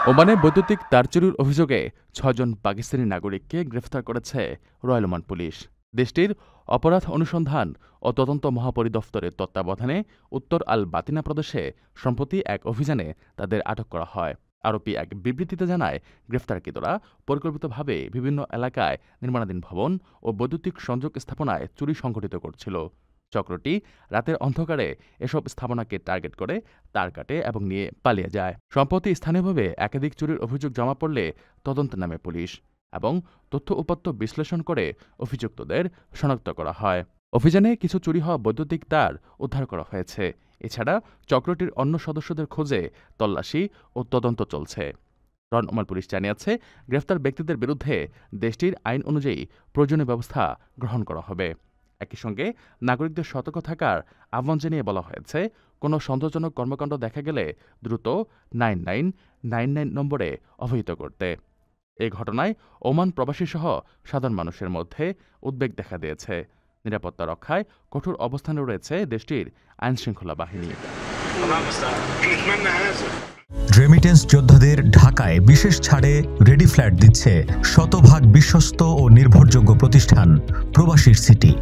ওমানে বৈদ্যুতিক তার চুরির অভিযোগে ৬ জন পাকিস্তানি নাগরিককে গ্রেফতার করেছে রয়্যাল ওমান পুলিশ। দেশটির অপরাধ অনুসন্ধান ও তদন্ত মহাপরিদপ্তরের তত্ত্বাবধানে উত্তর আল বাতিনা প্রদেশে সম্প্রতি এক অভিযানে তাদের আটক করা হয়। আরোপি এক বিবৃতিতে জানায়, গ্রেফতারকৃতরা পরিকল্পিতভাবে বিভিন্ন এলাকায় নির্মাণাধীন ভবন ও বৈদ্যুতিক সংযোগ স্থাপনায় চুরি সংঘটিত করছিল। চক্রটি রাতের অন্ধকারে এসব স্থাপনাকে টার্গেট করে তার কাটে এবং নিয়ে পালিয়ে যায়। সম্প্রতি স্থানীয়ভাবে একাধিক চুরির অভিযোগ জমা পড়লে তদন্তে নামে পুলিশ এবং তথ্য উপাত্ত বিশ্লেষণ করে অভিযুক্তদের শনাক্ত করা হয়। অভিযানে কিছু চুরি হওয়া বৈদ্যুতিক তার উদ্ধার করা হয়েছে। এছাড়া চক্রটির অন্য সদস্যদের খোঁজে তল্লাশি ও তদন্ত চলছে। রয়্যাল ওমান পুলিশ জানিয়েছে, গ্রেফতার ব্যক্তিদের বিরুদ্ধে দেশটির আইন অনুযায়ী প্রয়োজনীয় ব্যবস্থা গ্রহণ করা হবে। একই সঙ্গে নাগরিকদের সতর্ক থাকার আহ্বান জানিয়ে বলা হয়েছে, কোনো সন্দেহজনক কর্মকাণ্ড দেখা গেলে দ্রুত 9999 নম্বরে অবহিত করতে। এই ঘটনায় ওমান প্রবাসীসহ সাধারণ মানুষের মধ্যে উদ্বেগ দেখা দিয়েছে। নিরাপত্তা রক্ষায় কঠোর অবস্থানে রয়েছে দেশটির আইনশৃঙ্খলা বাহিনী। রেমিটেন্স যোদ্ধাদের ঢাকায় বিশেষ ছাড়ে রেডি ফ্ল্যাট দিচ্ছে শতভাগ বিশ্বস্ত ও নির্ভরযোগ্য প্রতিষ্ঠান প্রবাসীর সিটি।